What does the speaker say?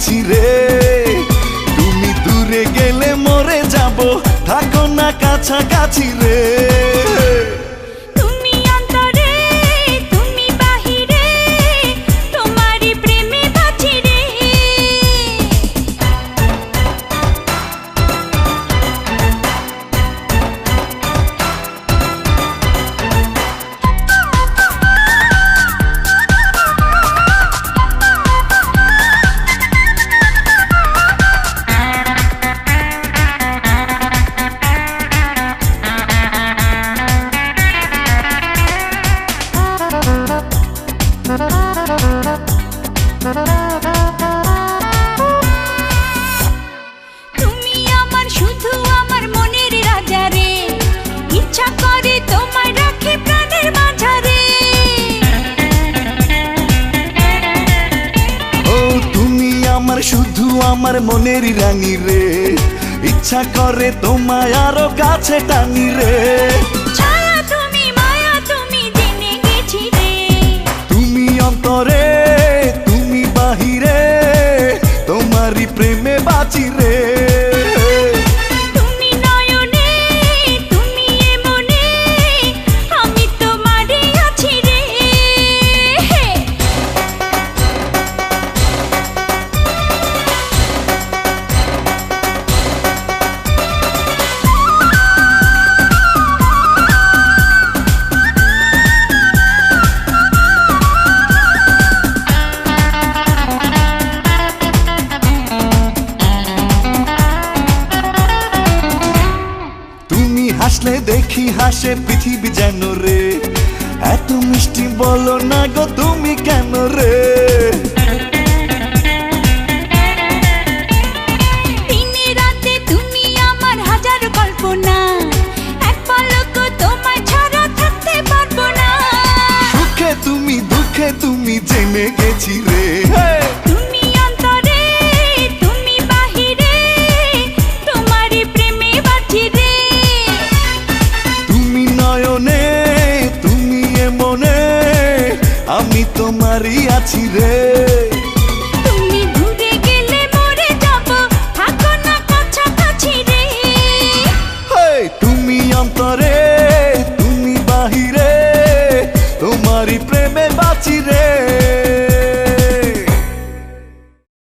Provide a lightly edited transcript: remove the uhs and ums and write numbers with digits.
আছি রে। তুমি দূরে গেলে মরে যাব, থাকো না কাছাকাছি রে। তুমি অন্তরে তুমি বাহিরে, তোমারই প্রেমে বাঁচি রে। তুমি আমার শুধু আমার মনের রাজা রে, ইচ্ছা করে তোমায় রাখি প্রাণের মাঝারে। ও তুমি আমার শুধু আমার মনের রানী রে, ইচ্ছা করে তোমায় আরো কাছে টানি রে। ছায়া তুমি মায়া তুমি জেনে গেছি রে। তুমি অন্তরে তুমি বাহিরে, তোমারই প্রেমে বাঁচি রে। তুমি নয়নে তুমি এ মনে, আমি তোমারই আছি রে। তুমি হাসলে দেখি হাসে পৃথিবী যেন রে, এত মিষ্টি বলো না গো তুমি কেন রে। দিনে রাতে তুমি আমার হাজার কল্পনা, এক পলক তোমায় ছাড়া থাকতে পারবো না। সুখে তুমি দুঃখে তুমি জেনে গেছি রে। তুমি অন্তরে তুমি বাহিরে, তোমারই প্রেমে বাঁচি রে। তুমি নয়নে তুমি এ মনে, আমি তোমারই আছি রে। তুমি দূরে গেলে মরে যাব, থাকো না কাছাকাছি রে। তুমি অন্তরে